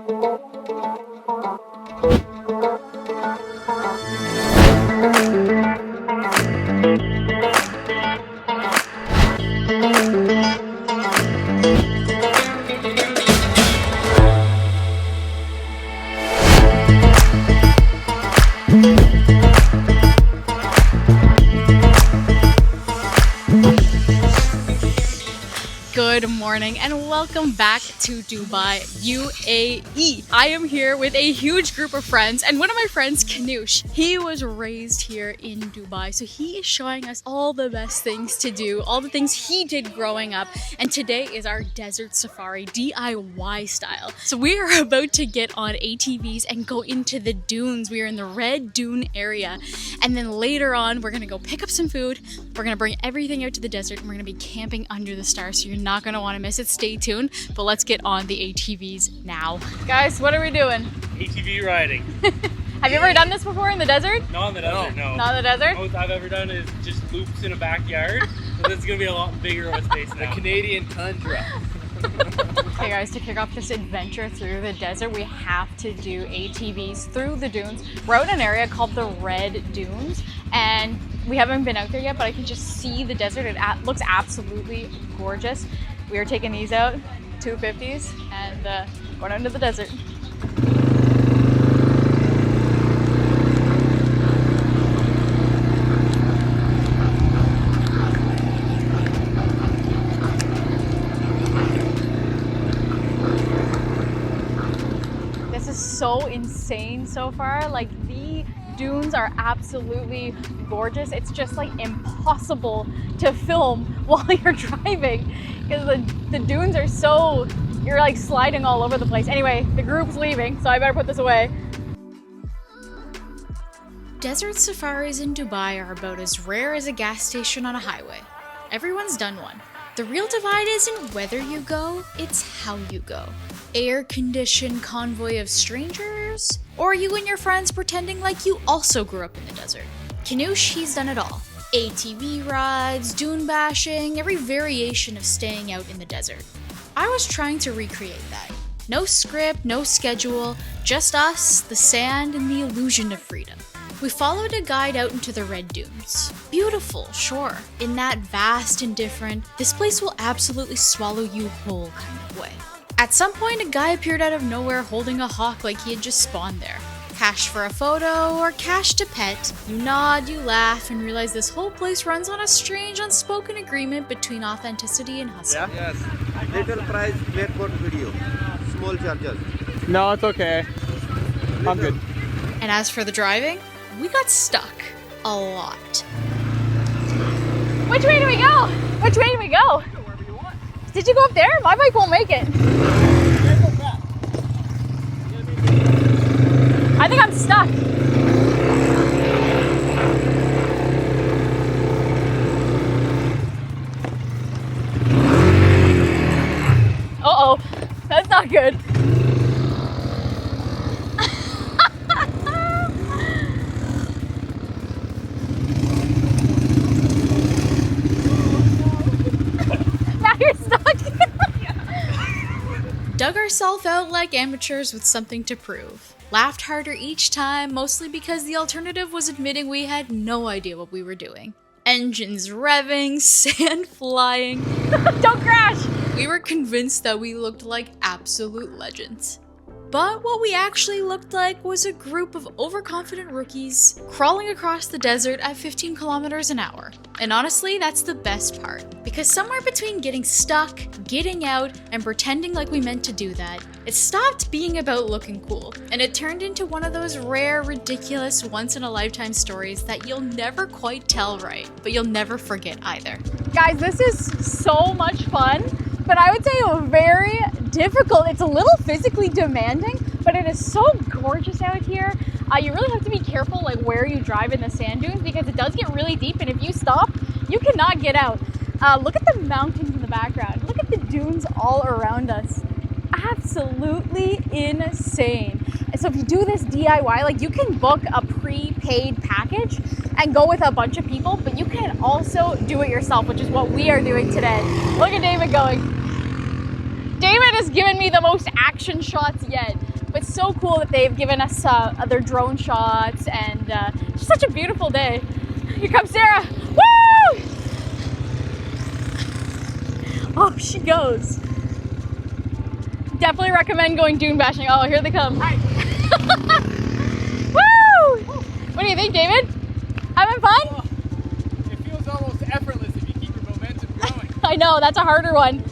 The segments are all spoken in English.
Good morning and welcome back to Dubai, UAE. I am here with a huge group of friends and one of my friends, Kianoush. He was raised here in Dubai, so he is showing us all the best things to do, all the things he did growing up, and today is our desert safari DIY style. So we are about to get on ATVs and go into the dunes. We are in the red dune area, and then later on we're gonna go pick up some food. We're gonna bring everything out to the desert and we're gonna be camping under the stars, so you're not gonna want to miss it. Stay tuned, but let's get on the ATVs now. Guys, what are we doing? ATV riding. Have you ever done this before in the desert? Not in the desert, no. Not in the desert? Most I've ever done is just loops in a backyard. So this is gonna be a lot bigger of a space now. The Canadian tundra. Okay guys, to kick off this adventure through the desert, we have to do ATVs through the dunes. We're out in an area called the Red Dunes, and we haven't been out there yet, but I can just see the desert. It looks absolutely gorgeous. We are taking these out, 250s, and going out into the desert. This is so insane so far. Like, the dunes are absolutely gorgeous. It's just like impossible to film while you're driving because the dunes are so, you're like sliding all over the place. Anyway, the group's leaving, so I better put this away. Desert safaris in Dubai are about as rare as a gas station on a highway. Everyone's done one. The real divide isn't whether you go, it's how you go. Air-conditioned convoy of strangers? Or you and your friends pretending like you also grew up in the desert? Kianoush, he's done it all. ATV rides, dune bashing, every variation of staying out in the desert. I was trying to recreate that. No script, no schedule, just us, the sand, and the illusion of freedom. We followed a guide out into the red dunes. Beautiful, sure. In that vast and different, this place will absolutely swallow you whole kind of way. At some point, a guy appeared out of nowhere holding a hawk like he had just spawned there. Cash for a photo or cash to pet. You nod, you laugh, and realize this whole place runs on a strange unspoken agreement between authenticity and hustle. Yeah? Yes. Little price, airport video. Small charges. No, it's okay. I'm good. And as for the driving, we got stuck. A lot. Which way do we go? Which way do we go? Wherever you want. Did you go up there? My bike won't make it. I think I'm stuck. Uh-oh, that's not good. Now you're stuck. Dug ourselves out like amateurs with something to prove. Laughed harder each time, mostly because the alternative was admitting we had no idea what we were doing. Engines revving, sand flying. Don't crash! We were convinced that we looked like absolute legends. But what we actually looked like was a group of overconfident rookies crawling across the desert at 15 kilometers an hour. And honestly, that's the best part. Because somewhere between getting stuck, getting out, and pretending like we meant to do that, it stopped being about looking cool. And it turned into one of those rare, ridiculous, once-in-a-lifetime stories that you'll never quite tell right, but you'll never forget either. Guys, this is so much fun, but I would say very difficult. It's a little physically demanding, but it is so gorgeous out here. You really have to be careful like where you drive in the sand dunes because it does get really deep, and if you stop, you cannot get out. Look at the mountains in the background. Look at the dunes all around us. Absolutely insane. So if you do this DIY, like you can book a prepaid package and go with a bunch of people, but you can also do it yourself, which is what we are doing today. Look at David going. David has given me the most action shots yet. But so cool that they've given us other drone shots, and it's such a beautiful day. Here comes Sarah. Woo! Oh, she goes. Definitely recommend going dune bashing. Oh, here they come. Hi. Woo! What do you think, David? Having fun? Oh, it feels almost effortless if you keep your momentum going. I know, that's a harder one.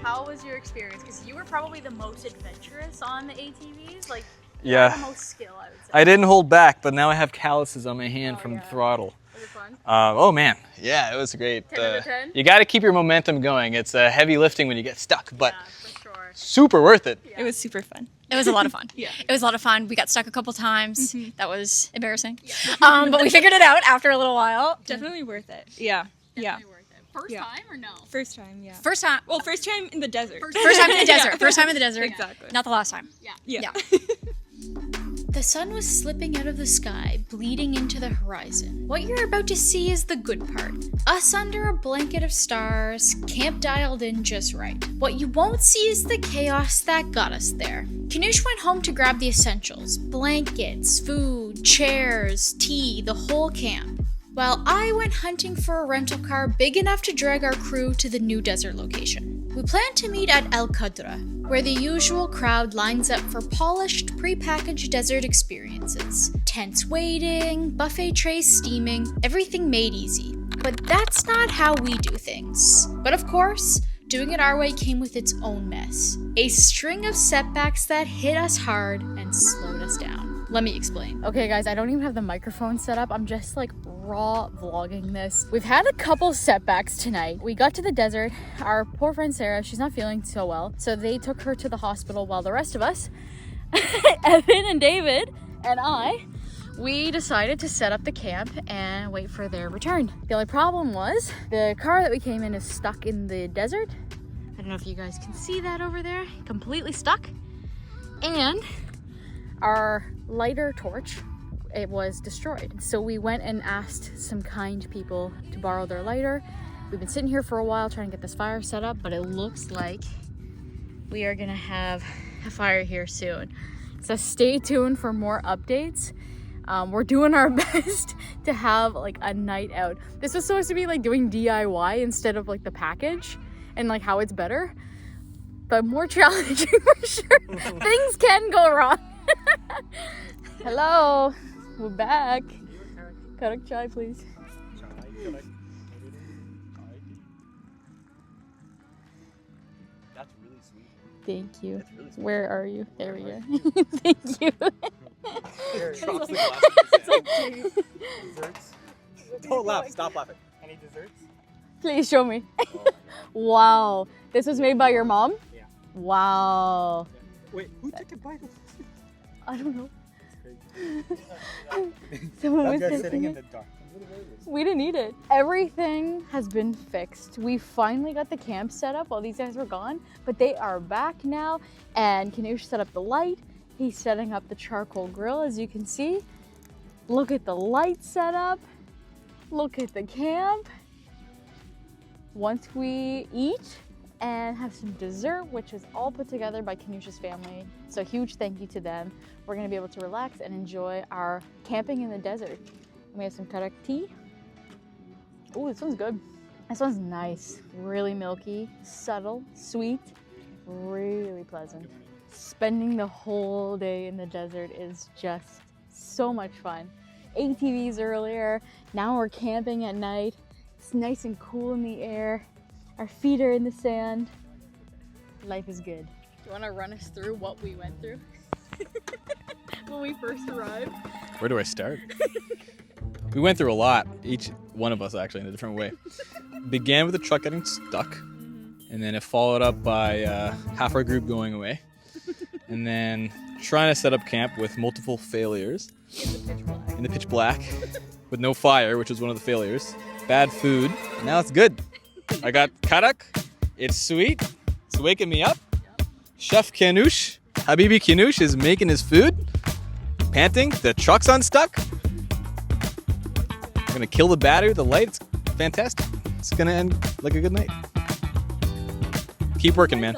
How was your experience? Because you were probably the most adventurous on the ATVs. Like, you had the most skill, I would say. I didn't hold back, but now I have calluses on my hand from the throttle. Was it fun? Oh man, yeah, it was great. 10 out of 10? You got to keep your momentum going. It's heavy lifting when you get stuck, but for sure. super worth it. Yeah. It was super fun. It was a lot of fun. Yeah. It was a lot of fun. We got stuck a couple times. That was embarrassing. But we figured it out after a little while. Definitely worth it. Yeah. Yeah. Worth it. First time or no? First time, yeah. First time. Well, first time in the desert. First time in the desert. First time in the desert. Exactly. Not the last time. Yeah. The sun was slipping out of the sky, bleeding into the horizon. What you're about to see is the good part. Us under a blanket of stars, camp dialed in just right. What you won't see is the chaos that got us there. Kianoush went home to grab the essentials: blankets, food, chairs, tea, the whole camp. While I went hunting for a rental car big enough to drag our crew to the new desert location. We planned to meet at Qudra, where the usual crowd lines up for polished, pre-packaged desert experiences. Tents waiting, buffet trays steaming, everything made easy. But that's not how we do things. But of course, doing it our way came with its own mess. A string of setbacks that hit us hard and slowed us down. Let me explain. Okay guys, I don't even have the microphone set up. I'm just like raw vlogging this. We've had a couple setbacks tonight. We got to the desert. Our poor friend Sarah, she's not feeling so well. So they took her to the hospital while the rest of us, Evan and David and we decided to set up the camp and wait for their return. The only problem was the car that we came in is stuck in the desert. I don't know if you guys can see that over there. Completely stuck. And our lighter torch, it was destroyed. So we went and asked some kind people to borrow their lighter. We've been sitting here for a while trying to get this fire set up, but it looks like we are gonna have a fire here soon. So stay tuned for more updates. We're doing our best to have like a night out. This was supposed to be like doing DIY instead of like the package and like how it's better, but more challenging for sure. Things can go wrong. Hello, we're back. Karak chai, please. That's really sweet. Thank you. That's really sweet. Where are you? There we go. Thank you. Drops the glass. Desserts. Don't laugh. Stop laughing. Any desserts? Please show me. Oh my God. Wow, this was made by your mom? Yeah. Wow. Wait, who took a bite of this? I don't know. Crazy. Someone was That guy's taking sitting in it. the dark. We didn't eat it. Everything has been fixed. We finally got the camp set up while these guys were gone, but they are back now. And Kianoush set up the light. He's setting up the charcoal grill, as you can see. Look at the light setup. Look at the camp. Once we eat and have some dessert, which is all put together by Kianoush's family, so huge thank you to them. We're gonna be able to relax and enjoy our camping in the desert. We have some karak tea. Oh, this one's good. This one's nice, really milky, subtle, sweet, really pleasant. Spending the whole day in the desert is just so much fun. ATVs earlier, now we're camping at night. It's nice and cool in the air. Our feet are in the sand. Life is good. Do you want to run us through what we went through when we first arrived? Where do I start? We went through a lot, each one of us actually in a different way. Began with the truck getting stuck, and then it followed up by half our group going away, and then trying to set up camp with multiple failures in the pitch black with no fire, which was one of the failures. Bad food. Now it's good. I got karak. It's sweet. It's waking me up. Chef Kianoush, Habibi Kianoush, is making his food. Panting. The truck's unstuck. I'm gonna kill the battery with the light. It's fantastic. It's gonna end like a good night. Keep working, man.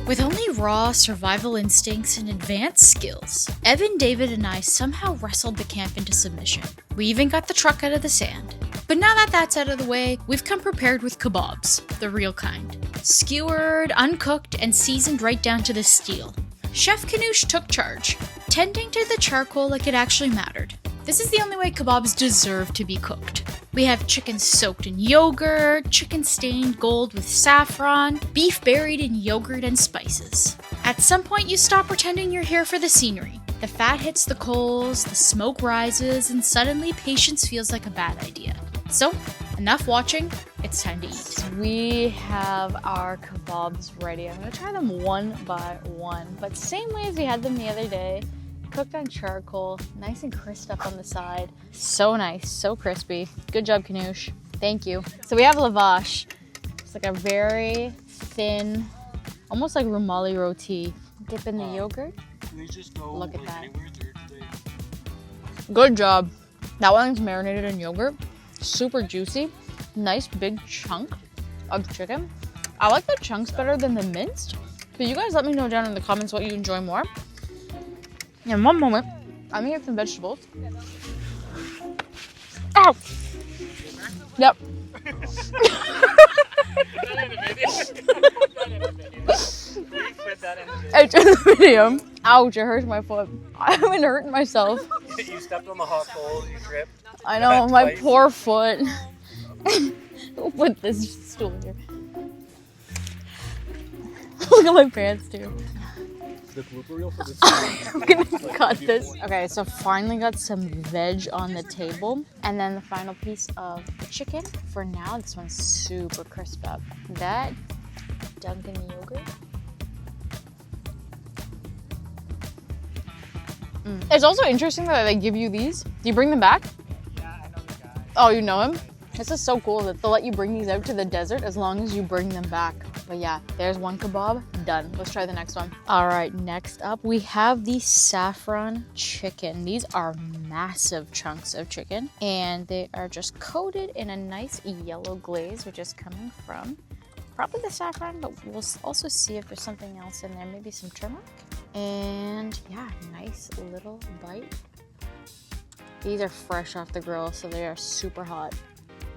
With only raw survival instincts and advanced skills, Evan, David, and I somehow wrestled the camp into submission. We even got the truck out of the sand. But now that that's out of the way, we've come prepared with kababs, the real kind. Skewered, uncooked, and seasoned right down to the steel. Chef Kianoush took charge, tending to the charcoal like it actually mattered. This is the only way kababs deserve to be cooked. We have chicken soaked in yogurt, chicken stained gold with saffron, beef buried in yogurt and spices. At some point, you stop pretending you're here for the scenery. The fat hits the coals, the smoke rises, and suddenly patience feels like a bad idea. So, enough watching, it's time to eat. We have our kebabs ready. I'm gonna try them one by one, but same way as we had them the other day. Cooked on charcoal, nice and crisp up on the side. So nice, so crispy. Good job, Kianoush. Thank you. So we have lavash. It's like a very thin, almost like rumali roti. Dip in the yogurt. Look at that. Good job. That one's marinated in yogurt. Super juicy. Nice big chunk of chicken. I like the chunks better than the minced. But you guys let me know down in the comments what you enjoy more. In one moment, I'm gonna get some vegetables. Ow! Yep. It's in the video. Ouch, it hurts my foot. I've been hurting myself. You stepped on the hot coals, you tripped. I know, my poor foot. Who put this stool here? Look at my pants too. The blooper reel for this. I'm gonna cut this. Okay, so finally got some veg on the table. And then the final piece of the chicken. For now, this one's super crisp up. That dunked in the yogurt. It's also interesting that they give you these. Do you bring them back? Yeah, I know the guy. Oh, you know him? This is so cool that they'll let you bring these out to the desert as long as you bring them back. But yeah, there's one kebab, done. Let's try the next one. All right, next up we have the saffron chicken. These are massive chunks of chicken and they are just coated in a nice yellow glaze, which is coming from probably the saffron, but we'll also see if there's something else in there, maybe some turmeric. And yeah, nice little bite. These are fresh off the grill, so they are super hot.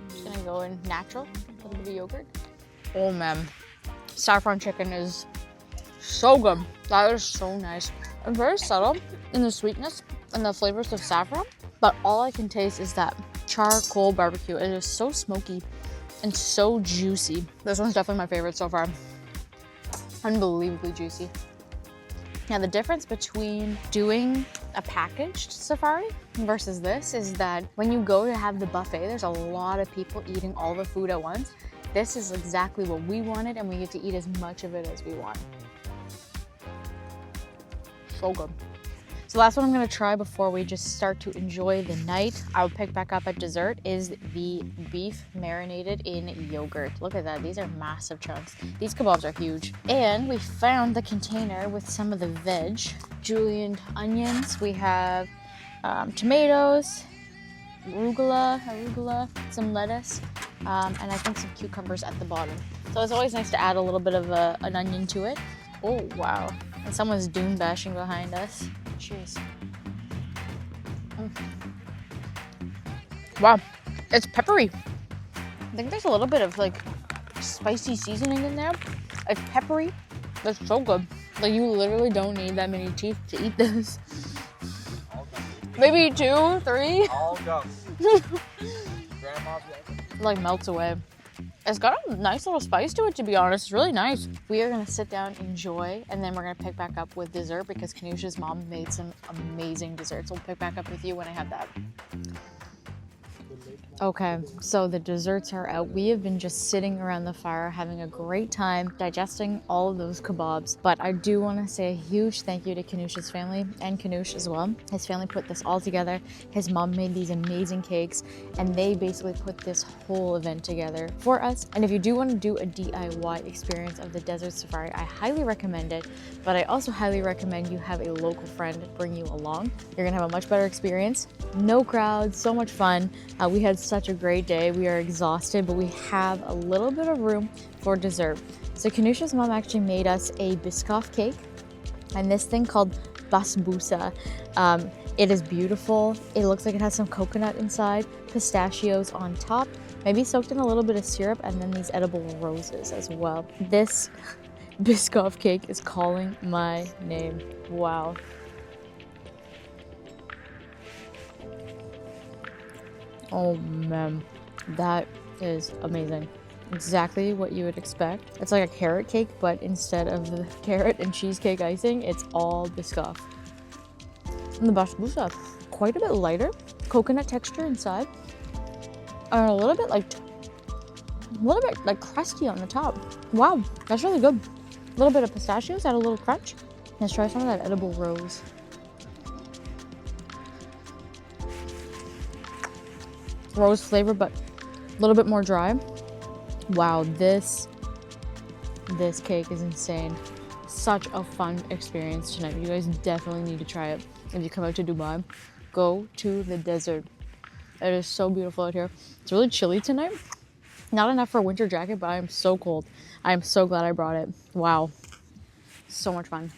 Just gonna go in natural, a little bit of yogurt. Oh man, saffron chicken is so good. That is so nice. And very subtle in the sweetness and the flavors of saffron, but all I can taste is that charcoal barbecue. It is so smoky and so juicy. This one's definitely my favorite so far. Unbelievably juicy. Now the difference between doing a packaged safari versus this is that when you go to have the buffet, there's a lot of people eating all the food at once. This is exactly what we wanted and we get to eat as much of it as we want. So good. So last one I'm gonna try before we just start to enjoy the night, I'll pick back up at dessert, is the beef marinated in yogurt. Look at that, these are massive chunks. These kebabs are huge. And we found the container with some of the veg. Julienne onions, we have tomatoes, arugula, some lettuce, and I think some cucumbers at the bottom. So it's always nice to add a little bit of an onion to it. Oh, wow. And someone's dune bashing behind us. Cheers. Wow, it's peppery. I think there's a little bit of like spicy seasoning in there. It's peppery. That's so good. Like you literally don't need that many teeth to eat this. Maybe 2, 3. All done. Like melts away. It's got a nice little spice to it, to be honest. It's really nice. We are gonna sit down, enjoy, and then we're gonna pick back up with dessert because Kianoush's mom made some amazing desserts. We'll pick back up with you when I have that. Okay, so the desserts are out. We have been just sitting around the fire having a great time digesting all of those kebabs. But I do want to say a huge thank you to Kianoush's family and Kianoush as well. His family put this all together. His mom made these amazing cakes and they basically put this whole event together for us. And if you do want to do a DIY experience of the desert safari, I highly recommend it. But I also highly recommend you have a local friend bring you along. You're gonna have a much better experience. No crowds, so much fun. We had such a great day. We are exhausted, but we have a little bit of room for dessert. So Kianoush's mom actually made us a Biscoff cake and this thing called basbousa. It is beautiful. It looks like it has some coconut inside, pistachios on top, maybe soaked in a little bit of syrup, and then these edible roses as well. This Biscoff cake is calling my name. Wow. Oh man, that is amazing. Exactly what you would expect. It's like a carrot cake, but instead of the carrot and cheesecake icing, it's all Biscoff. And the basbousa, quite a bit lighter, coconut texture inside, and a little bit like crusty on the top. Wow, that's really good. A little bit of pistachios, add a little crunch. Let's try some of that edible rose. Rose flavor, but a little bit more dry. Wow, this cake is insane. Such a fun experience tonight. You guys definitely need to try it. If you come out to Dubai, go to the desert. It is so beautiful out here. It's really chilly tonight. Not enough for a winter jacket, but I am so cold. I am so glad I brought it. Wow, so much fun.